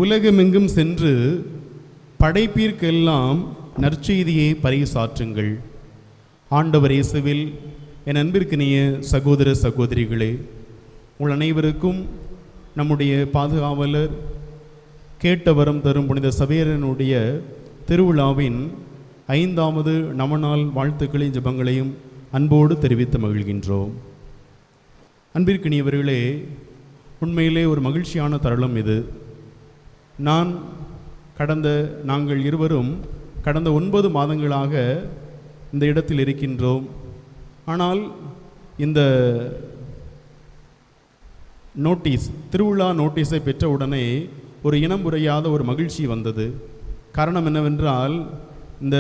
உலகமெங்கும் சென்று படைப்பிற்கெல்லாம் நற்செய்தியை பறைசாற்றுங்கள். ஆண்டவர் இயேசுவில் என் அன்பிற்கினிய சகோதர சகோதரிகளே, உங்கள் அனைவருக்கும் நம்முடைய பாதுகாவலர் கேட்ட வரம் தரும் புனித சவேரியனுடைய திருவிழாவின் 5வது நவநாள் வாழ்த்துக்களையும் ஜெபங்களையும் அன்போடு தெரிவித்து மகிழ்கின்றோம். அன்பிற்கினியவர்களே, உண்மையிலே ஒரு மகிழ்ச்சியான தருணம் இது. நாங்கள் இருவரும் கடந்த 9 மாதங்களாக இந்த இடத்தில் இருக்கின்றோம். ஆனால் இந்த திருவிழா நோட்டீஸை பெற்ற உடனே ஒரு இனம் புரியாத ஒரு மகிழ்ச்சி வந்தது. காரணம் என்னவென்றால், இந்த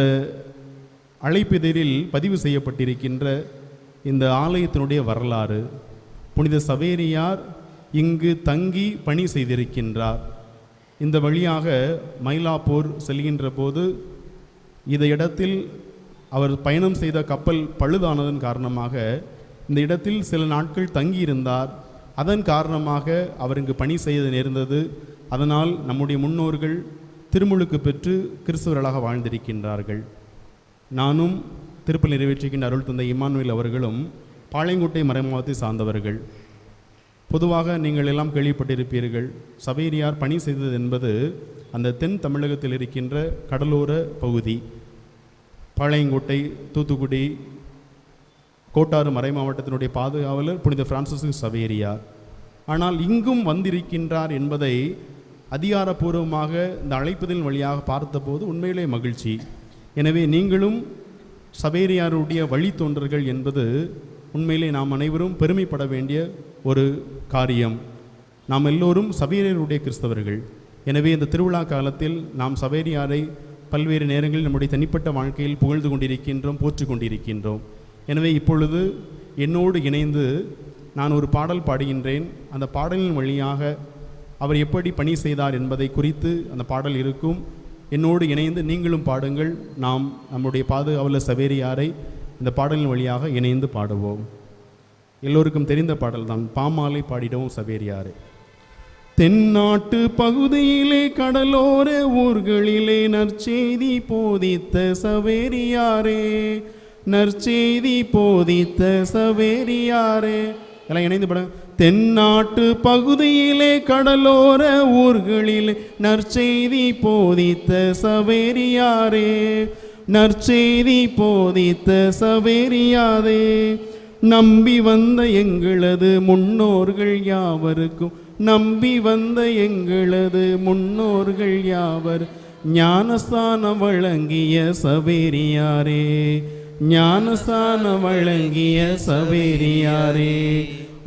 அழைப்பிதழில் பதிவு செய்யப்பட்டிருக்கின்ற இந்த ஆலயத்தினுடைய வரலாறு. புனித சவேரியார் இங்கு தங்கி பணி செய்திருக்கின்றார். இந்த வழியாக மயிலாப்பூர் செல்கின்ற போது இந்த இடத்தில் அவர் பயணம் செய்த கப்பல் பழுதானதன் காரணமாக இந்த இடத்தில் சில நாட்கள் தங்கியிருந்தார். அதன் காரணமாக அவர் இங்கு பணி செய்ய நேர்ந்தது. அதனால் நம்முடைய முன்னோர்கள் திருமுழுக்கு பெற்று கிறிஸ்தவர்களாக வாழ்ந்திருக்கின்றார்கள். நானும் திருப்பலி நிறைவேற்றுகின்ற அருள் தந்தை இம்மானுவேல் அவர்களும் பாளையங்கோட்டை மறைமாவத்தை சார்ந்தவர்கள். பொதுவாக நீங்கள் எல்லாம் கேள்விப்பட்டிருப்பீர்கள், சவேரியார் பணி செய்தது என்பது அந்த தென் தமிழகத்தில் இருக்கின்ற கடலோர பகுதி, பாளையங்கோட்டை, தூத்துக்குடி, கோட்டாறு மறை மாவட்டத்தினுடைய பாதுகாவலர் புனித பிரான்சிஸ் சவேரியார். ஆனால் இங்கும் வந்திருக்கின்றார் என்பதை அதிகாரப்பூர்வமாக இந்த அழைப்பதின் வழியாக பார்த்தபோது உண்மையிலே மகிழ்ச்சி. எனவே நீங்களும் சவேரியாருடைய வழித்தோன்றர்கள் என்பது உண்மையிலே நாம் அனைவரும் பெருமைப்பட வேண்டிய ஒரு காரியம். நாம் எல்லோரும் சவேரியாருடைய கிறிஸ்தவர்கள். எனவே இந்த திருவிழா காலத்தில் நாம் சவேரியாரை பல்வேறு நேரங்களில் நம்முடைய தனிப்பட்ட வாழ்க்கையில் புகழ்ந்து கொண்டிருக்கின்றோம், போற்றி கொண்டிருக்கின்றோம். எனவே இப்பொழுது என்னோடு இணைந்து நான் ஒரு பாடல் பாடுகின்றேன். அந்த பாடலின் வழியாக அவர் எப்படி பணி செய்தார் என்பதை குறித்து அந்த பாடல் இருக்கும். என்னோடு இணைந்து நீங்களும் பாடுங்கள். நாம் நம்முடைய பாதுகாவலர் சவேரியாரை இந்த பாடலின் வழியாக இணைந்து பாடுவோம். எல்லோருக்கும் தெரிந்த பாடல் தான். பாமாலை பாடிடுவோம் சவேரியாரை. தென்னாட்டு பகுதியிலே கடலோர ஊர்களிலே நற்செய்தி போதித்த சவேரியாரே, நற்செய்தி போதித்த சவேரியாரே. எல்லாம் இணைந்து பாடுங்க. தென்னாட்டு பகுதியிலே கடலோர ஊர்களிலே நற்செய்தி போதித்த சவேரியாரே, நற்செய்தி போதித்த சவேரியாரே. நம்பி வந்த எங்களது முன்னோர்கள் யாவருக்கும், நம்பி வந்த எங்களது முன்னோர்கள் யாவர் ஞானஸ்தானம் வழங்கிய சவேரியாரே, ஞானஸ்தானம் வழங்கிய சவேரியாரே.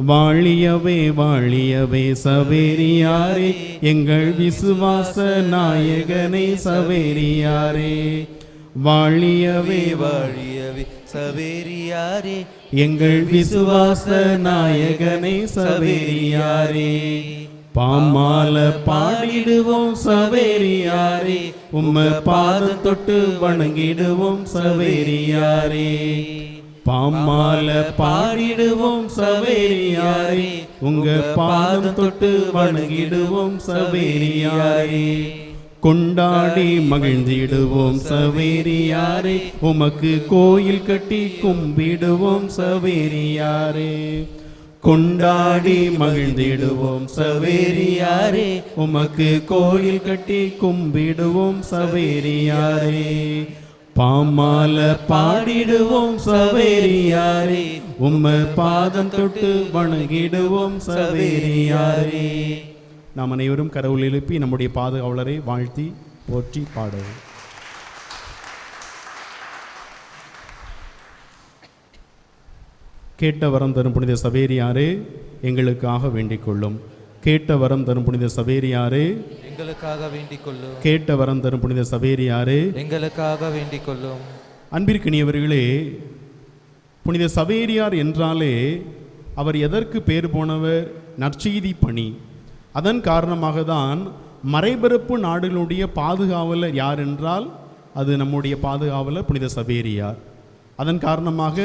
வாழியவே வாழியவே சவேரியாரே, எங்கள் விசுவாச நாயகனை சவேரியாரே. வாழியவே வாழியவே சவேரியாரே, எங்கள் விசுவாச நாயகனை சவேரியாரே. பாமால பாடிடுவோம் சவேரியாரே, உம்ம பாதம் தொட்டு வணங்கிடுவோம் சவேரியாரே. பாமால பாடிடுவோம் சவேரியாரே, உங்க பாதம் தொட்டு வணங்கிடுவோம் சவேரியாரே. கொண்டாடி மகிழ்ந்திடுவோம் சவேரியாரே, உமக்கு கோயில் கட்டி கும்பிடுவோம் சவேரியாரே. கொண்டாடி மகிழ்ந்திடுவோம் சவேரியாரே, உமக்கு கோயில் கட்டி கும்பிடுவோம் சவேரியாரே. பாமால பாடிடுவோம் சவேரியாரே, உம்ம பாதம் தொட்டு வணங்கிடுவோம் சவேரியாரே. நாம் அனைவரும் கரவுள் எழுப்பி நம்முடைய பாதுகாவலரை வாழ்த்தி போற்றி பாடுவோம். கேட்ட வரம் தரும் புனித சவேரியாரே, எங்களுக்காக வேண்டிக் கொள்ளும். கேட்ட வரம் தரும் புனித சவேரியாரே, எங்களுக்காக வேண்டிக் கொள்ளும். கேட்ட வரம் தரும் புனித சவேரியாரே, எங்களுக்காக வேண்டிக் கொள்ளும். அன்பிற்கினியவர்களே, புனித சவேரியார் என்றாலே அவர் எதற்கு பேர் போனவர்? நற்செய்தி பணி. அதன் காரணமாக தான் மறைபரப்பு நாடுகளுடைய பாதுகாவலர் யார் என்றால் அது நம்முடைய பாதுகாவலர் புனித சவேரியார். அதன் காரணமாக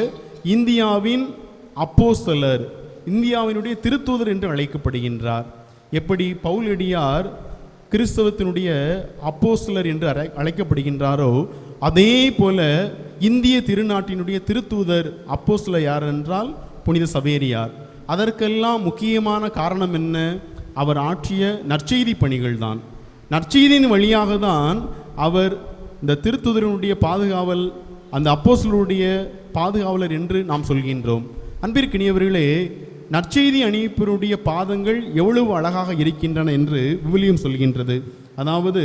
இந்தியாவின் அப்போஸ்தலர், இந்தியாவினுடைய திருத்தூதர் என்று அழைக்கப்படுகின்றார். எப்படி பவுலடியார் கிறிஸ்தவத்தினுடைய அப்போஸ்தலர் என்று அழைக்கப்படுகின்றாரோ, அதே போல இந்திய திருநாட்டினுடைய திருத்தூதர் அப்போஸ்தலர் யார் என்றால் புனித சவேரியார். அதற்கெல்லாம் முக்கியமான காரணம் என்ன? அவர் ஆற்றிய நற்செய்தி பணிகள் தான். நற்செய்தியின் வழியாக தான் அவர் இந்த திருத்தூதரினுடைய பாதுகாவல், அந்த அப்போஸ்தலருடைய பாதுகாவலர் என்று நாம் சொல்கின்றோம். அன்பிற்கினியவர்களே, நற்செய்தி அணிவிப்பருடைய பாதங்கள் எவ்வளவு அழகாக இருக்கின்றன என்று விவிலியம் சொல்கின்றது. அதாவது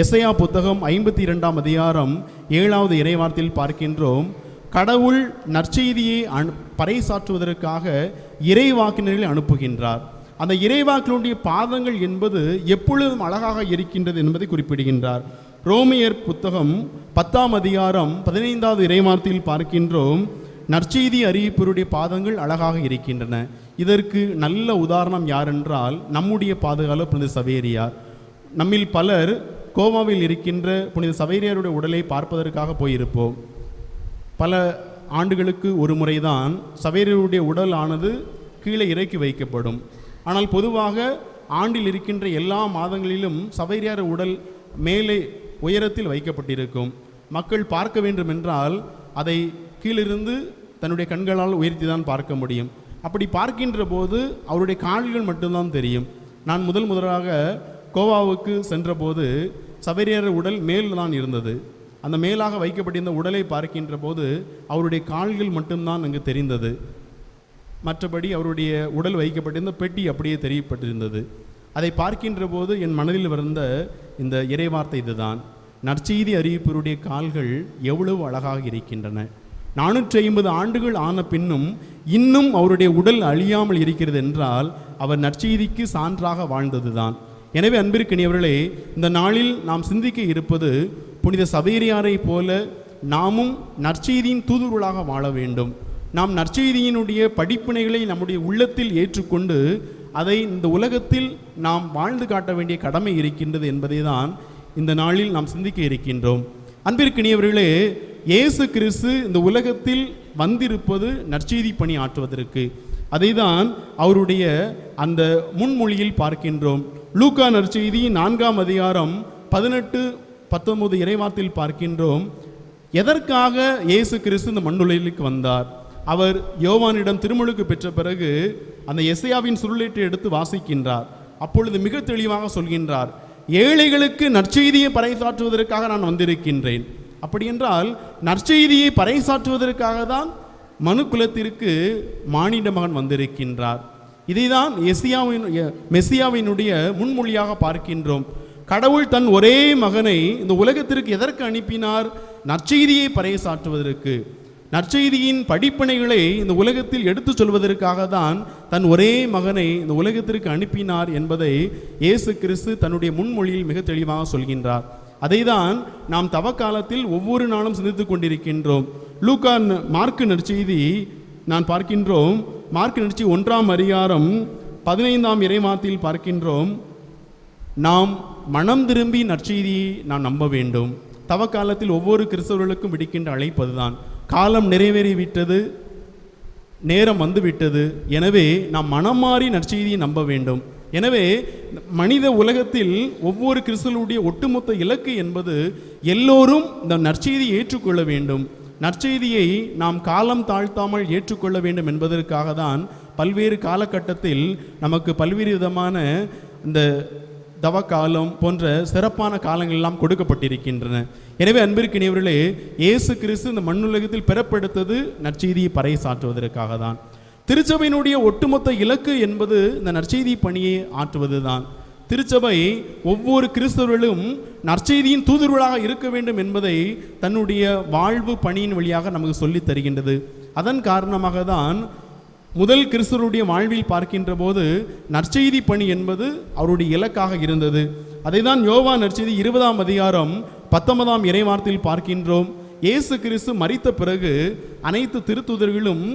எசையா புத்தகம் 52ஆம் அதிகாரம் 7வது இறைவார்த்தையில் பார்க்கின்றோம், கடவுள் நற்செய்தியை பறைசாற்றுவதற்காக இறைவாக்கினர்களை அனுப்புகின்றார். அந்த இறைவாக்கினுடைய பாதங்கள் என்பது எப்பொழுதும் அழகாக இருக்கின்றது என்பதை குறிப்பிடுகின்றார். ரோமியர் புத்தகம் 10ஆம் அதிகாரம் 15வது இறைவார்த்தையில் பார்க்கின்றோம், நற்செய்தி அறிவிப்பருடைய பாதங்கள் அழகாக இருக்கின்றன. இதற்கு நல்ல உதாரணம் யார் என்றால் நம்முடைய பாதுகாவலர் புனித சவேரியார். நம்மில் பலர் கோவாவில் இருக்கின்ற புனித சவேரியாருடைய உடலை பார்ப்பதற்காக போயிருப்போம். பல ஆண்டுகளுக்கு ஒரு முறைதான் சவேரியாருடைய உடல் ஆனது கீழே இறக்கி வைக்கப்படும். ஆனால் பொதுவாக ஆண்டில் இருக்கின்ற எல்லா மாதங்களிலும் சவேரியார் உடல் மேலே உயரத்தில் வைக்கப்பட்டிருக்கும். மக்கள் பார்க்க வேண்டும் என்றால் அதை கீழிருந்து தன்னுடைய கண்களால் உயர்த்தி தான் பார்க்க முடியும். அப்படி பார்க்கின்ற போது அவருடைய கால்கள் மட்டும்தான் தெரியும். நான் முதலாக கோவாவுக்கு சென்றபோது சவேரியார் உடல் மேல் தான் இருந்தது. அந்த மேலாக வைக்கப்பட்டிருந்த உடலை பார்க்கின்ற போது அவருடைய கால்கள் மட்டும்தான் அங்கு தெரிந்தது. மற்றபடி அவருடைய உடல் வைக்கப்பட்டிருந்த பெட்டி அப்படியே தெரியப்பட்டிருந்தது. அதை பார்க்கின்ற போது என் மனதில் வந்த இந்த இறைவார்த்தை இதுதான், நற்செய்தி அறிவிப்பருடைய கால்கள் எவ்வளவு அழகாக இருக்கின்றன. 450 ஆண்டுகள் ஆன பின்னும் இன்னும் அவருடைய உடல் அழியாமல் இருக்கிறது என்றால் அவர் நற்செய்திக்கு சான்றாக வாழ்ந்தது தான். எனவே அன்பிற்கினியவர்களே, இந்த நாளில் நாம் சிந்திக்க இருப்பது, புனித சவேரியாரை போல நாமும் நற்செய்தியின் தூதுவர்களாக வாழ வேண்டும். நாம் நற்செய்தியினுடைய படிப்பினைகளை நம்முடைய உள்ளத்தில் ஏற்றுக்கொண்டு அதை இந்த உலகத்தில் நாம் வாழ்ந்து காட்ட வேண்டிய கடமை இருக்கின்றது என்பதை தான் இந்த நாளில் நாம் சிந்திக்க இருக்கின்றோம். அன்பிற்கினியவர்களே, இயேசு கிறிஸ்து இந்த உலகத்தில் வந்திருப்பது நற்செய்தி பணி ஆற்றுவதற்கு. அதை தான் அவருடைய அந்த முன்மொழியில் பார்க்கின்றோம். லூக்கா நற்செய்தி 4ஆம் அதிகாரம் 18-19 இறைவார்த்தையில் பார்க்கின்றோம், எதற்காக இயேசு கிறிஸ்து இந்த மண்ணுலகிற்கு வந்தார். அவர் யோவானிடம் திருமுழுக்கு பெற்ற பிறகு அந்த எசையாவின் சுருளேட்டை எடுத்து வாசிக்கின்றார். அப்பொழுது மிக தெளிவாக சொல்கின்றார், ஏழைகளுக்கு நற்செய்தியை பறைசாற்றுவதற்காக நான் வந்திருக்கின்றேன். அப்படி என்றால் நற்செய்தியை பறைசாற்றுவதற்காக தான் மனு குலத்திற்கு மானிட மகன் வந்திருக்கின்றார். இதை தான் மெசியாவினுடைய முன்மொழியாக பார்க்கின்றோம். கடவுள் தன் ஒரே மகனை இந்த உலகத்திற்கு எதற்கு அனுப்பினார்? நற்செய்தியை பறைசாற்றுவதற்கு, நற்செய்தியின் படிப்பினைகளை இந்த உலகத்தில் எடுத்து சொல்வதற்காக தான் தன் ஒரே மகனை இந்த உலகத்திற்கு அனுப்பினார் என்பதை இயேசு கிறிஸ்து தன்னுடைய முன்மொழியில் மிக தெளிவாக சொல்கின்றார். அதை தான் நாம் தவக்காலத்தில் ஒவ்வொரு நாளும் சிந்தித்து கொண்டிருக்கின்றோம். மார்க்கு நற்செய்தி நான் பார்க்கின்றோம், மார்க்கு நற்செய்தி 1ஆம் அதிகாரம் 15ஆம் இறைவார்த்தையில் பார்க்கின்றோம், நாம் மனம் திரும்பி நற்செய்தியை நாம் நம்ப வேண்டும். தவக்காலத்தில் ஒவ்வொரு கிறிஸ்தவர்களுக்கும் விடுக்கின்ற அழைப்பதுதான், காலம் நிறைவேறிவிட்டது, நேரம் வந்துவிட்டது, எனவே நாம் மனம் மாறி நற்செய்தியை நம்ப வேண்டும். எனவே மனித உலகத்தில் ஒவ்வொரு கிறிஸ்தவருடைய ஒட்டுமொத்த இலக்கு என்பது எல்லோரும் இந்த நற்செய்தியை ஏற்றுக்கொள்ள வேண்டும். நற்செய்தியை நாம் காலம் தாழ்த்தாமல் ஏற்றுக்கொள்ள வேண்டும் என்பதற்காக தான் பல்வேறு காலகட்டத்தில் நமக்கு பல்வேறு விதமான இந்த தவக்காலம் போன்ற சிறப்பான காலங்கள் எல்லாம் கொடுக்கப்பட்டிருக்கின்றன. எனவே அன்பிற்கினியவர்களே, இயேசு கிறிஸ்து இந்த மண்ணுலகத்தில் பிறப்பெடுத்தது நற்செய்தியை பறைசாற்றுவதற்காக தான். திருச்சபையினுடைய ஒட்டுமொத்த இலக்கு என்பது இந்த நற்செய்தி பணியை ஆற்றுவது தான். திருச்சபை ஒவ்வொரு கிறிஸ்தவர்களும் நற்செய்தியின் தூதுவர்களாக இருக்க வேண்டும் என்பதை தன்னுடைய வாழ்வு பணியின் வழியாக நமக்கு சொல்லித் தருகின்றது. அதன் காரணமாக தான் முதல் கிறிஸ்தவருடைய வாழ்வில் பார்க்கின்ற போது நற்செய்தி பணி என்பது அவருடைய இலக்காக இருந்தது. அதை தான் யோவான் நற்செய்தி 20ஆம் அதிகாரம் 19ஆம் இறைவார்த்தையில் பார்க்கின்றோம். இயேசு கிறிஸ்து மரித்த பிறகு அனைத்து திருத்தூதர்களும்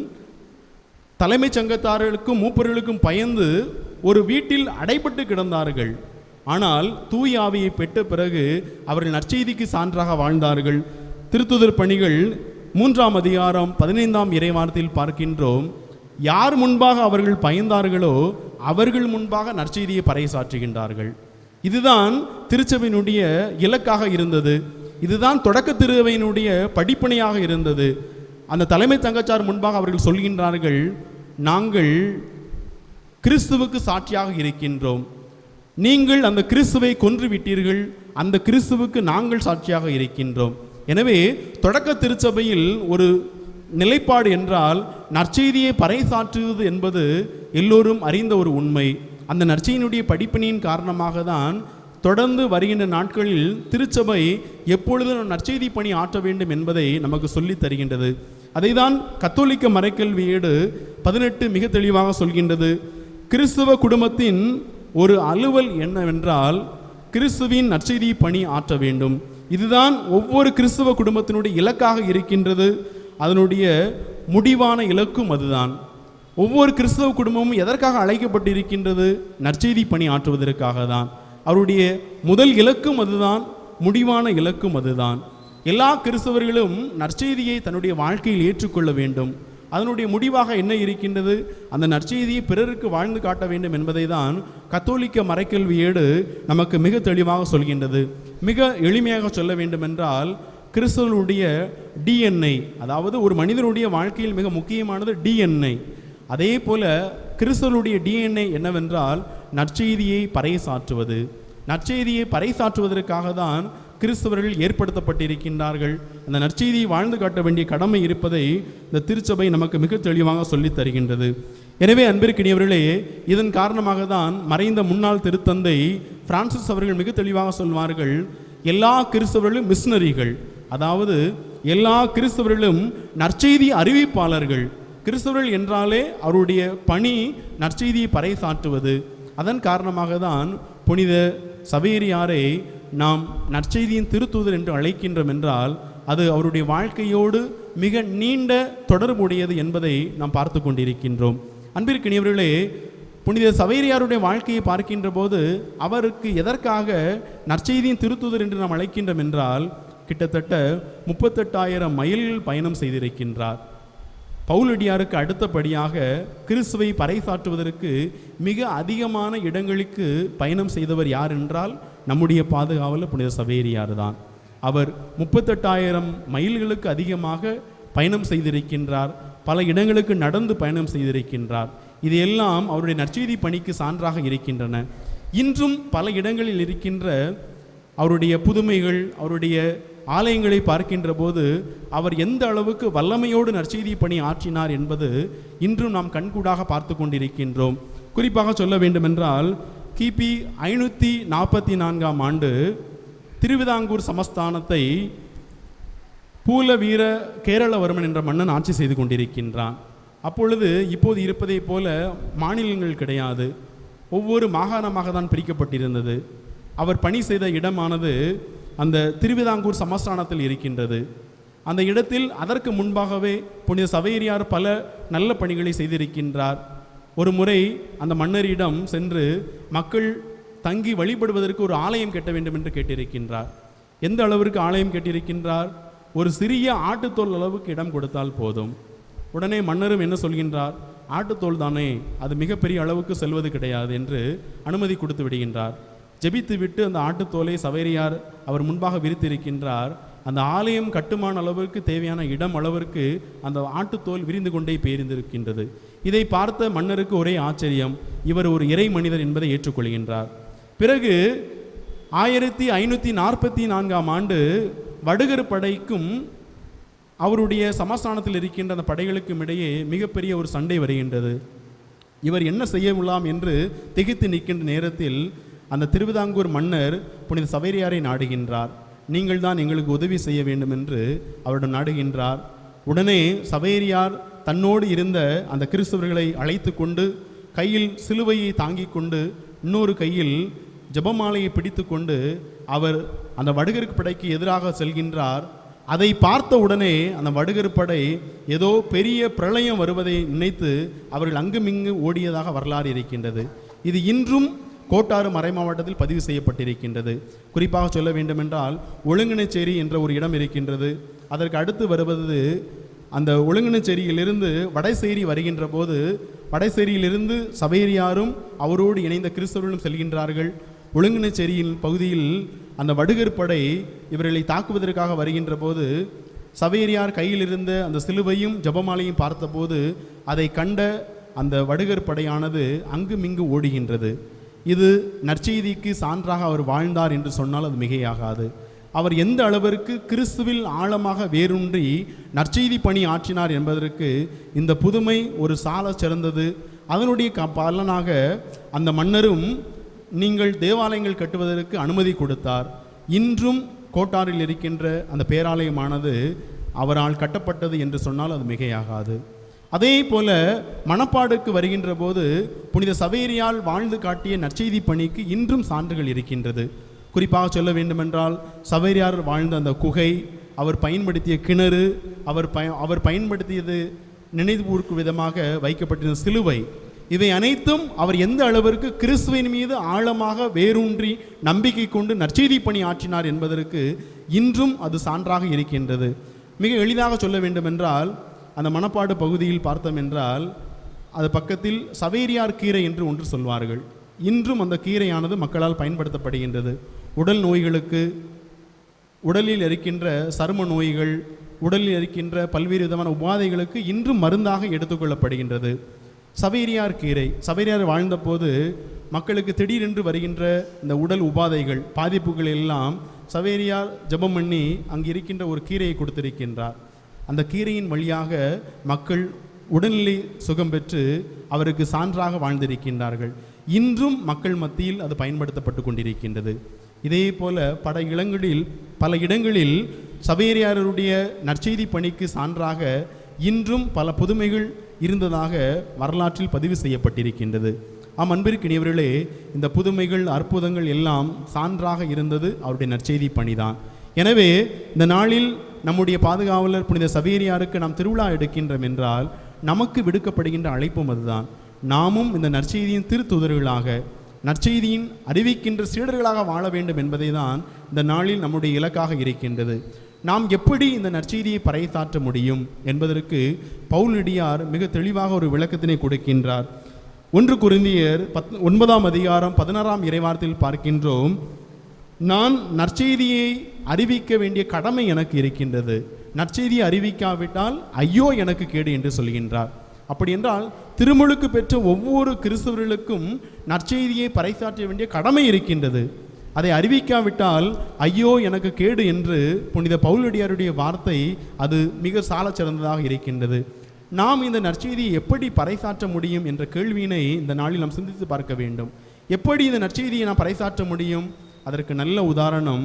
தலைமைச் சங்கத்தார்களுக்கும் மூப்பர்களுக்கும் பயந்து ஒரு வீட்டில் அடைபட்டு கிடந்தார்கள். ஆனால் தூய ஆவியை பெற்ற பிறகு அவர்கள் நற்செய்திக்கு சான்றாக வாழ்ந்தார்கள். திருத்தூதர் பணிகள் 3ஆம் அதிகாரம் 15ஆம் இறைவார்த்தையில் பார்க்கின்றோம், யார் முன்பாக அவர்கள் பயந்தார்களோ அவர்கள் முன்பாக நற்செய்தியை பறைசாற்றுகின்றார்கள். இதுதான் திருச்சபையினுடைய இலக்காக இருந்தது. இதுதான் தொடக்க திருவையினுடைய படிப்பனையாக இருந்தது. அந்த தலைமை தங்கச்சார் முன்பாக அவர்கள் சொல்கின்றார்கள், நாங்கள் கிறிஸ்துவுக்கு சாட்சியாக இருக்கின்றோம். நீங்கள் அந்த கிறிஸ்துவை கொன்று விட்டீர்கள், அந்த கிறிஸ்துவுக்கு நாங்கள் சாட்சியாக இருக்கின்றோம். எனவே தொடக்க திருச்சபையில் ஒரு நிலைப்பாடு என்றால் நற்செய்தியை பறைசாற்றுவது என்பது எல்லோரும் அறிந்த ஒரு உண்மை. அந்த நற்செய்தியினுடைய படிப்பினின் காரணமாக தான் தொடர்ந்து வருகின்ற நாட்களில் திருச்சபை எப்பொழுதும் நற்செய்தி பணி ஆற்ற வேண்டும் என்பதை நமக்கு சொல்லித் தருகின்றது. அதை தான் கத்தோலிக்க மறைக்கல்வி ஏடு 18 மிக தெளிவாக சொல்கின்றது. கிறிஸ்துவ குடும்பத்தின் ஒரு அலுவல் என்னவென்றால் கிறிஸ்துவின் நற்செய்தி பணி ஆற்ற வேண்டும். இதுதான் ஒவ்வொரு கிறிஸ்துவ குடும்பத்தினுடைய இலக்காக இருக்கின்றது. அதனுடைய முடிவான இலக்கும் அதுதான். ஒவ்வொரு கிறிஸ்தவ குடும்பமும் எதற்காக அழைக்கப்பட்டிருக்கின்றது? நற்செய்தி பணி ஆற்றுவதற்காக தான். அவருடைய முதல் இலக்கும் அதுதான், முடிவான இலக்கும் அதுதான். எல்லா கிறிஸ்தவர்களும் நற்செய்தியை தன்னுடைய வாழ்க்கையில் ஏற்றுக்கொள்ள வேண்டும். அதனுடைய முடிவாக என்ன இருக்கின்றது? அந்த நற்செய்தியை பிறருக்கு வாழ்ந்து காட்ட வேண்டும் என்பதை தான் கத்தோலிக்க மறைக்கல்வி ஏடு நமக்கு மிக தெளிவாக சொல்கின்றது. மிக எளிமையாக சொல்ல வேண்டுமென்றால் கிறிஸ்தவனுடைய டிஎன்ஏ, அதாவது ஒரு மனிதனுடைய வாழ்க்கையில் மிக முக்கியமானது டிஎன்ஏ. அதே போல கிறிஸ்தவனுடைய டிஎன்ஏ என்னவென்றால் நற்செய்தியை பறைசாற்றுவது. நற்செய்தியை பறைசாற்றுவதற்காக தான் கிறிஸ்தவர்கள் ஏற்படுத்தப்பட்டிருக்கின்றார்கள். அந்த நற்செய்தியை வாழ்ந்து காட்ட வேண்டிய கடமை இருப்பதை இந்த திருச்சபை நமக்கு மிக தெளிவாக சொல்லித் தருகின்றது. எனவே அன்பிற்கினியவர்களே, இதன் காரணமாக தான் மறைந்த முன்னாள் திருத்தந்தை பிரான்சிஸ் அவர்கள் மிக தெளிவாக சொல்வார்கள், எல்லா கிறிஸ்தவர்களும் மிஷனரிகள், அதாவது எல்லா கிறிஸ்தவர்களும் நற்செய்தி அறிவிப்பாளர்கள். கிறிஸ்தவர்கள் என்றாலே அவருடைய பணி நற்செய்தியை பறைசாற்றுவது. அதன் காரணமாக தான் புனித சவேரியாரை நாம் நற்செய்தியின் திருத்தூதர் என்று அழைக்கின்றோம் என்றால் அது அவருடைய வாழ்க்கையோடு மிக நீண்ட தொடர்புடையது என்பதை நாம் பார்த்து கொண்டிருக்கின்றோம். அன்பிற்கினியவர்களே, புனித சவேரியாருடைய வாழ்க்கையை பார்க்கின்ற போது அவருக்கு எதற்காக நற்செய்தியின் திருத்தூதர் என்று நாம் அழைக்கின்றோம் என்றால் கிட்டத்தட்ட 38,000 மைல்கள் பயணம் செய்திருக்கின்றார். பவுலடியாருக்கு அடுத்தபடியாக கிறிஸ்துவை பறைசாற்றுவதற்கு மிக அதிகமான இடங்களுக்கு பயணம் செய்தவர் யார் என்றால் நம்முடைய பாதுகாவலர் புனித சவேரியார் தான். அவர் 38,000 மைல்களுக்கு அதிகமாக பயணம் செய்திருக்கின்றார். பல இடங்களுக்கு நடந்து பயணம் செய்திருக்கின்றார். இது எல்லாம் அவருடைய நற்செய்தி பணிக்கு சான்றாக இருக்கின்றன. இன்றும் பல இடங்களில் இருக்கின்ற அவருடைய புதுமைகள், அவருடைய ஆலயங்களை பார்க்கின்ற போது அவர் எந்த அளவுக்கு வல்லமையோடு நற்செய்தி பணி ஆற்றினார் என்பது இன்றும் நாம் கண்கூடாக பார்த்து கொண்டிருக்கின்றோம். குறிப்பாக சொல்ல வேண்டுமென்றால் கிபி 544ஆம் ஆண்டு திருவிதாங்கூர் சமஸ்தானத்தை பூல வீர கேரளவர்மன் என்ற மன்னன் ஆட்சி செய்து கொண்டிருக்கின்றான். அப்பொழுது இப்போது இருப்பதை போல மாநிலங்கள் கிடையாது, ஒவ்வொரு மாகாணமாக தான் பிரிக்கப்பட்டிருந்தது. அவர் பணி செய்த இடமானது அந்த திருவிதாங்கூர் சமஸ்தானத்தில் இருக்கின்றது. அந்த இடத்தில் அதற்கு முன்பாகவே புனித சவேரியார் பல நல்ல பணிகளை செய்திருக்கின்றார். ஒரு முறை அந்த மன்னரிடம் சென்று மக்கள் தங்கி வழிபடுவதற்கு ஒரு ஆலயம் கட்ட வேண்டும் என்று கேட்டிருக்கின்றார். எந்த அளவிற்கு ஆலயம் கேட்டிருக்கின்றார்? ஒரு சிறிய ஆட்டுத்தோல் அளவுக்கு இடம் கொடுத்தால் போதும். உடனே மன்னரும் என்ன சொல்கின்றார்? ஆட்டுத்தோல் தானே, அது மிகப்பெரிய அளவுக்கு செல்வது கிடையாது என்று அனுமதி கொடுத்து விடுகின்றார். ஜெபித்து விட்டு அந்த ஆட்டுத்தோலை சவேரியார் அவர் முன்பாக விரித்திருக்கின்றார். அந்த ஆலயம் கட்டுமான அளவிற்கு தேவையான இடம் அளவிற்கு அந்த ஆட்டுத்தோல் விரிந்து கொண்டே பேர்ந்திருக்கின்றது. இதை பார்த்த மன்னருக்கு ஒரே ஆச்சரியம், இவர் ஒரு இறை மனிதர் என்பதை ஏற்றுக்கொள்கின்றார். பிறகு 1544ஆம் ஆண்டு வடுகர் படைக்கும் அவருடைய சமஸ்தானத்தில் இருக்கின்ற அந்த படைகளுக்கும் இடையே மிகப்பெரிய ஒரு சண்டை வருகின்றது. இவர் என்ன செய்யலாம் என்று திகைத்து நிற்கின்ற நேரத்தில் அந்த திருவிதாங்கூர் மன்னர் புனித சவேரியாரை நாடுகின்றார். நீங்கள் தான் எங்களுக்கு உதவி செய்ய வேண்டும் என்று அவரிடம் நாடுகின்றார். உடனே சவேரியார் தன்னோடு இருந்த அந்த கிறிஸ்தவர்களை அழைத்து கொண்டு கையில் சிலுவையை தாங்கிக் கொண்டு இன்னொரு கையில் ஜெபமாலையை பிடித்து கொண்டு அவர் அந்த வடுகர் படைக்கு எதிராக செல்கின்றார். அதை பார்த்த உடனே அந்த வடுகர் படை ஏதோ பெரிய பிரளயம் வருவதை நினைத்து அவர்கள் அங்குமிங்கு ஓடியதாக வரலாறு இருக்கின்றது. இது இன்றும் கோட்டாறு மறை மாவட்டத்தில் பதிவு செய்யப்பட்டிருக்கின்றது. குறிப்பாக சொல்ல வேண்டுமென்றால் ஒழுங்கினச்சேரி என்ற ஒரு இடம் இருக்கின்றது. அதற்கு அடுத்து வருவது அந்த ஒழுங்கினச்சேரியிலிருந்து வடசேரி வருகின்ற போது வடசேரியிலிருந்து சவேரியாரும் அவரோடு இணைந்த கிறிஸ்தவர்களும் செல்கின்றார்கள். ஒழுங்கினச்சேரியின் பகுதியில் அந்த வடுகர் படை இவர்களை தாக்குவதற்காக வருகின்ற போது சவேரியார் கையில் இருந்த அந்த சிலுவையும் ஜெபமாலையும் பார்த்தபோது அதை கண்ட அந்த வடுகர் படையானது அங்குமிங்கு ஓடுகின்றது. இது நற்செய்திக்கு சான்றாக அவர் வாழ்ந்தார் என்று சொன்னால் அது மிகையாகாது. அவர் எந்த அளவிற்கு கிறிஸ்துவில் ஆழமாக வேரூன்றி நற்செய்தி பணி ஆற்றினார் என்பதற்கு இந்த புதுமை ஒரு சால சிறந்தது. அதனுடைய பலனாக அந்த மன்னரும் நீங்கள் தேவாலயங்கள் கட்டுவதற்கு அனுமதி கொடுத்தார். இன்றும் கோட்டாரில் இருக்கின்ற அந்த பேராலயமானது அவரால் கட்டப்பட்டது என்று சொன்னால் அது மிகையாகாது. அதே போல மணப்பாடுக்கு வருகின்ற போது புனித சவேரியால் வாழ்ந்து காட்டிய நற்செய்தி பணிக்கு இன்றும் சான்றுகள் இருக்கின்றது. குறிப்பாக சொல்ல வேண்டுமென்றால் சவேரியார் வாழ்ந்த அந்த குகை, அவர் பயன்படுத்திய கிணறு, அவர் பயன்படுத்தியது நினைவுகூர்க்கு விதமாக வைக்கப்பட்டிருந்த சிலுவை, இவை அனைத்தும் அவர் எந்த அளவிற்கு கிறிஸ்துவின் மீது ஆழமாக வேரூன்றி நம்பிக்கை கொண்டு நற்செய்தி பணி ஆற்றினார் என்பதற்கு இன்றும் அது சான்றாக இருக்கின்றது. மிக எளிதாக சொல்ல வேண்டுமென்றால் அந்த மணப்பாடு பகுதியில் பார்த்தோம் என்றால் அது பக்கத்தில் சவேரியார் கீரை என்று ஒன்று சொல்வார்கள். இன்றும் அந்த கீரையானது மக்களால் பயன்படுத்தப்படுகின்றது. உடல் நோய்களுக்கு, உடலில் இருக்கின்ற சரும நோய்கள், உடலில் இருக்கின்ற பல்வேறு விதமான உபாதைகளுக்கு இன்றும் மருந்தாக எடுத்துக்கொள்ளப்படுகின்றது. சவேரியார் கீரை, சவேரியார் வாழ்ந்தபோது மக்களுக்கு திடீரென்று வருகின்ற இந்த உடல் உபாதைகள், பாதிப்புகள் எல்லாம் சவேரியார் ஜெபம் பண்ணி அங்கே இருக்கின்ற ஒரு கீரையை கொடுத்திருக்கின்றார். அந்த கீரையின் வழியாக மக்கள் உடல்நிலை சுகம் பெற்று அவருக்கு சான்றாக வாழ்ந்திருக்கின்றார்கள். இன்றும் மக்கள் மத்தியில் அது பயன்படுத்தப்பட்டு கொண்டிருக்கின்றது. இதே போல பல இடங்களில் சவேரியாருடைய நற்செய்தி பணிக்கு சான்றாக இன்றும் பல புதுமைகள் இருந்ததாக வரலாற்றில் பதிவு செய்யப்பட்டிருக்கின்றது. அன்பிற்கினியவர்களே, இந்த புதுமைகள், அற்புதங்கள் எல்லாம் சான்றாக இருந்தது அவருடைய நற்செய்தி பணிதான். எனவே இந்த நாளில் நம்முடைய பாதுகாவலர் புனித சவேரியாருக்கு நாம் திருவிழா எடுக்கின்றோம் என்றால் நமக்கு விடுக்கப்படுகின்ற அழைப்பும் அதுதான். நாமும் இந்த நற்செய்தியின் திருத்துதர்களாக, நற்செய்தியின் அறிவிக்கின்ற சீடர்களாக வாழ வேண்டும் என்பதை தான் இந்த நாளில் நம்முடைய இலக்காக இருக்கின்றது. நாம் எப்படி இந்த நற்செய்தியை பறைசாற்ற முடியும் என்பதற்கு பவுலடியார் மிக தெளிவாக ஒரு விளக்கத்தினை கொடுக்கின்றார். 1 கொரிந்தியர் 9:16 இறைவார்த்தையில் பார்க்கின்றோம், நான் நற்செய்தியை அறிவிக்க வேண்டிய கடமை எனக்கு இருக்கின்றது, நற்செய்தியை அறிவிக்காவிட்டால் ஐயோ எனக்கு கேடு என்று சொல்கின்றார். அப்படி என்றால் திருமுழுக்கு பெற்ற ஒவ்வொரு கிறிஸ்தவர்களுக்கும் நற்செய்தியை பறைசாற்ற வேண்டிய கடமை இருக்கின்றது. அதை அறிவிக்காவிட்டால் ஐயோ எனக்கு கேடு என்று புனித பவுலடியாருடைய வார்த்தை அது மிக சால சிறந்ததாக இருக்கின்றது. நாம் இந்த நற்செய்தியை எப்படி பறைசாற்ற முடியும் என்ற கேள்வியினை இந்த நாளில் நாம் சிந்தித்து பார்க்க வேண்டும். எப்படி இந்த நற்செய்தியை நாம் பறைசாற்ற முடியும்? அதற்கு நல்ல உதாரணம்,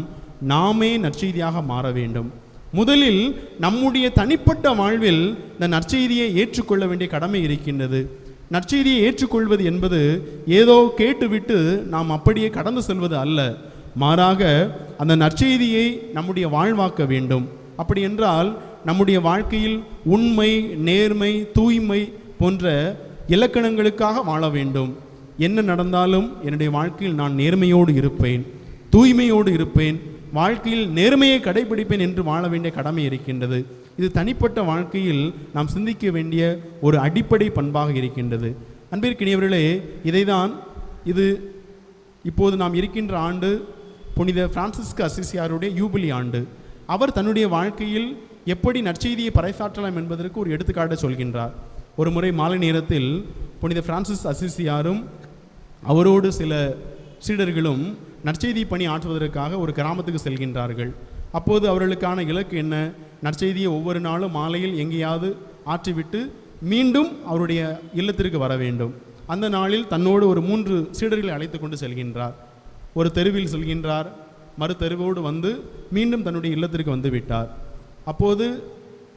நாமே நற்செய்தியாக மாற வேண்டும். முதலில் நம்முடைய தனிப்பட்ட வாழ்வில் இந்த நற்செய்தியை ஏற்றுக்கொள்ள வேண்டிய கடமை இருக்கின்றது. நற்செய்தியை ஏற்றுக்கொள்வது என்பது ஏதோ கேட்டுவிட்டு நாம் அப்படியே கடந்து செல்வது அல்ல. மாறாக அந்த நற்செய்தியை நம்முடைய வாழ்வாக்க வேண்டும். அப்படி என்றால் நம்முடைய வாழ்க்கையில் உண்மை, நேர்மை, தூய்மை போன்ற இலக்கணங்களுக்காக வாழ வேண்டும். என்ன நடந்தாலும் என்னுடைய வாழ்க்கையில் நான் நேர்மையோடு இருப்பேன், தூய்மையோடு இருப்பேன், வாழ்க்கையில் நேர்மையை கடைபிடிப்பேன் என்று வாழ வேண்டிய கடமை இருக்கின்றது. இது தனிப்பட்ட வாழ்க்கையில் நாம் சிந்திக்க வேண்டிய ஒரு அடிப்படை பண்பாக இருக்கின்றது. அன்பிற்கினியவர்களே, இது இப்போது நாம் இருக்கின்ற ஆண்டு புனித பிரான்சிஸ்கு அசிசியாருடைய யூபிலி ஆண்டு. அவர் தன்னுடைய வாழ்க்கையில் எப்படி நற்செய்தியை பறைசாற்றலாம் என்பதற்கு ஒரு எடுத்துக்காட்டை சொல்கின்றார். ஒரு முறை மாலை நேரத்தில் புனித பிரான்சிஸ் அசிசியாரும் அவரோடு சில சீடர்களும் நற்செய்தி பணி ஆற்றுவதற்காக ஒரு கிராமத்துக்கு செல்கின்றார்கள். அப்போது அவர்களுக்கான இலக்கு என்ன? நற்செய்தியை ஒவ்வொரு நாளும் மாலையில் எங்கேயாவது ஆற்றிவிட்டு மீண்டும் அவருடைய இல்லத்திற்கு வர வேண்டும். அந்த நாளில் தன்னோடு ஒரு 3 சீடர்களை அழைத்து கொண்டு செல்கின்றார். ஒரு தெருவில் செல்கின்றார், மறு தெருவோடு வந்து மீண்டும் தன்னுடைய இல்லத்திற்கு வந்து விட்டார். அப்போது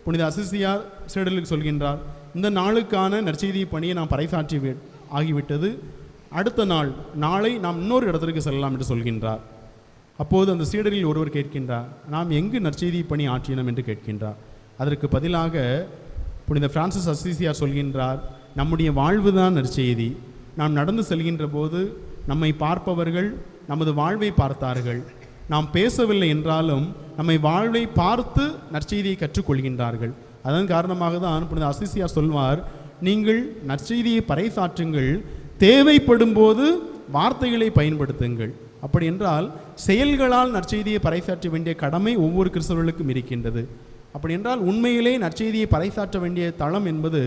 புனித அசிசியார் சீடர்களுக்கு சொல்கின்றார், இந்த நாளுக்கான நற்செய்தி பணியை நாம் பறைசாற்றி ஆகிவிட்டது, அடுத்த நாளை நாம் இன்னொரு இடத்திற்கு செல்லலாம் என்று சொல்கின்றார். அப்போது அந்த சீடரில் ஒருவர் கேட்கின்றார், நாம் எங்கு நற்செய்தி பணி ஆற்றினோம் என்று கேட்கின்றார். அதற்கு பதிலாக புனித பிரான்சிஸ் அசிசியார் சொல்கின்றார், நம்முடைய வாழ்வு தான் நற்செய்தி. நாம் நடந்து செல்கின்ற போது நம்மை பார்ப்பவர்கள் நமது வாழ்வை பார்த்தார்கள். நாம் பேசவில்லை என்றாலும் நம்மை வாழ்வை பார்த்து நற்செய்தியை கற்றுக்கொள்கின்றார்கள். அதன் காரணமாக தான் புனித அசிசியார் சொல்வார், நீங்கள் நற்செய்தியை பறைசாற்றுங்கள், தேவைப்படும் போது வார்த்தைகளை பயன்படுத்துங்கள். அப்படி என்றால் செயல்களால் நற்செய்தியை பறைசாற்ற வேண்டிய கடமை ஒவ்வொரு கிறிஸ்தவர்களுக்கும் இருக்கின்றது. அப்படி என்றால் உண்மையிலே நற்செய்தியை பறைசாற்ற வேண்டிய தளம் என்பது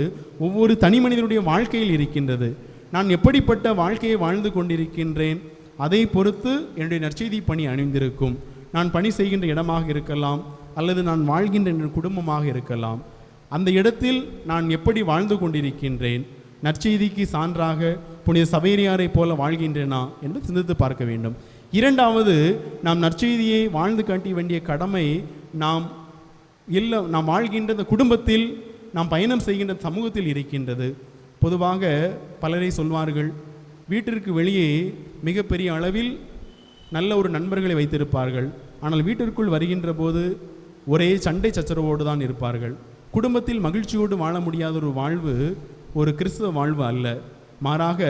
ஒவ்வொரு தனி மனிதனுடைய வாழ்க்கையில் இருக்கின்றது. நான் எப்படிப்பட்ட வாழ்க்கையை வாழ்ந்து கொண்டிருக்கின்றேன், அதை பொறுத்து என்னுடைய நற்செய்தி பணி அணிந்திருக்கும். நான் பணி செய்கின்ற இடமாக இருக்கலாம், அல்லது நான் வாழ்கின்ற என் குடும்பமாக இருக்கலாம். அந்த இடத்தில் நான் எப்படி வாழ்ந்து கொண்டிருக்கின்றேன், நற்செய்திக்கு சான்றாக புனித சவேரியாரை போல வாழ்கின்றேனா என்று சிந்தித்து பார்க்க வேண்டும். இரண்டாவது, நாம் நற்செய்தியை வாழ்ந்து காட்ட வேண்டிய கடமை நாம் வாழ்கின்ற இந்த குடும்பத்தில், நாம் பயணம் செய்கின்ற சமூகத்தில் இருக்கின்றது. பொதுவாக பலரை சொல்வார்கள், வீட்டிற்கு வெளியே மிகப்பெரிய அளவில் நல்ல ஒரு நண்பர்களை வைத்திருப்பார்கள், ஆனால் வீட்டிற்குள் வருகின்ற போது ஒரே சண்டை சச்சரவோடு தான் இருப்பார்கள். குடும்பத்தில் மகிழ்ச்சியோடு வாழ முடியாத ஒரு வாழ்வு ஒரு கிறிஸ்தவ வாழ்வு அல்ல. மாறாக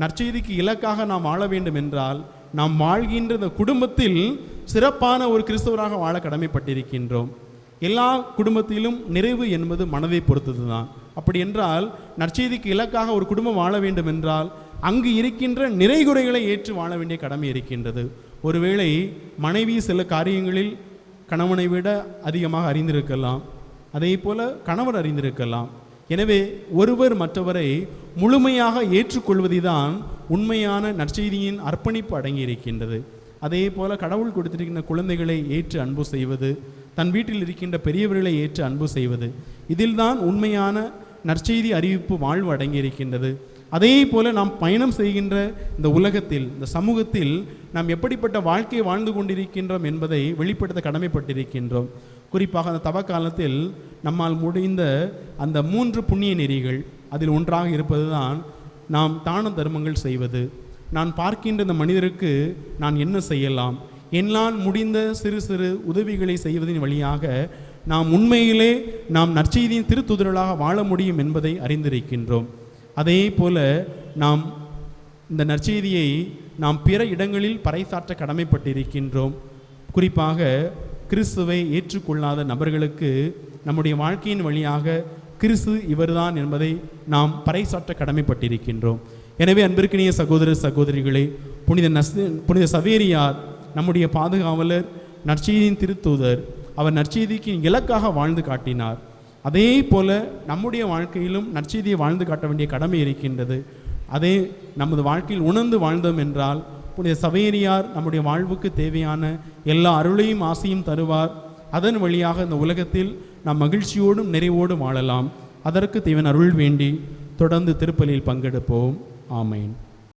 நற்செய்திக்கு இலக்காக நாம் வாழ வேண்டும் என்றால் நாம் வாழ்கின்ற இந்த குடும்பத்தில் சிறப்பான ஒரு கிறிஸ்தவராக வாழ கடமைப்பட்டிருக்கின்றோம். எல்லா குடும்பத்திலும் நிறைவு என்பது மனதை பொறுத்தது தான். அப்படி என்றால் நற்செய்திக்கு இலக்காக ஒரு குடும்பம் வாழ வேண்டும் என்றால் அங்கு இருக்கின்ற நிறைகுறைகளை ஏற்று வாழ வேண்டிய கடமை இருக்கின்றது. ஒருவேளை மனைவி சில காரியங்களில் கணவனை விட அதிகமாக அறிந்திருக்கலாம், அதே போல கணவர் அறிந்திருக்கலாம். எனவே ஒருவர் மற்றவரை முழுமையாக ஏற்றுக்கொள்வதுதான் உண்மையான நற்செய்தியின் அர்ப்பணிப்பு அடங்கியிருக்கின்றது. அதே போல கடவுள் கொடுத்திருக்கின்ற குழந்தைகளை ஏற்று அன்பு செய்வது, தன் வீட்டில் இருக்கின்ற பெரியவர்களை ஏற்று அன்பு செய்வது, இதில்தான் உண்மையான நற்செய்தி அறிவிப்பு வாழ்வு அடங்கியிருக்கின்றது. அதே போல நாம் பயணம் செய்கின்ற இந்த உலகத்தில், இந்த சமூகத்தில் நாம் எப்படிப்பட்ட வாழ்க்கையை வாழ்ந்து கொண்டிருக்கின்றோம் என்பதை வெளிப்படுத்த கடமைப்பட்டிருக்கின்றோம். குறிப்பாக அந்த தவக்காலத்தில் நம்மால் முடிந்த அந்த 3 புண்ணிய நெறிகள், அதில் ஒன்றாக இருப்பது தான் நாம் தான தர்மங்கள் செய்வது. நான் பார்க்கின்ற இந்த மனிதருக்கு நான் என்ன செய்யலாம், என்னால் முடிந்த சிறு சிறு உதவிகளை செய்வதன் வழியாக நாம் உண்மையிலே நாம் நற்செய்தியின் திருத்துதர்களாக வாழ முடியும் என்பதை அறிந்திருக்கின்றோம். அதே போல நாம் இந்த நற்செய்தியை நாம் பிற இடங்களில் பறைசாற்ற கடமைப்பட்டிருக்கின்றோம். குறிப்பாக கிறிஸ்துவை ஏற்றுக்கொள்ளாத நபர்களுக்கு நம்முடைய வாழ்க்கையின் வழியாக கிறிஸ்து இவர்தான் என்பதை நாம் பறைசாற்ற கடமைப்பட்டிருக்கின்றோம். எனவே அன்பிற்கினிய சகோதர சகோதரிகளே, புனித சவேரியார் நம்முடைய பாதுகாவலர், நற்செய்தியின் திருத்தூதர். அவர் நற்செய்திக்கு இலக்காக வாழ்ந்து காட்டினார். அதே போல நம்முடைய வாழ்க்கையிலும் நற்செய்தியை வாழ்ந்து காட்ட வேண்டிய கடமை இருக்கின்றது. அதே நமது வாழ்க்கையில் உணர்ந்து வாழ்ந்தோம் என்றால் புனித சவேரியார் நம்முடைய வாழ்வுக்கு தேவையான எல்லா அருளையும் ஆசையும் தருவார். அதன் வழியாக இந்த உலகத்தில் நாம் மகிழ்ச்சியோடும் நிறைவோடும் வாழலாம். அதற்கு தேவன் அருள் வேண்டி தொடர்ந்து திருப்பலியில் பங்கெடுப்போம். ஆமேன்.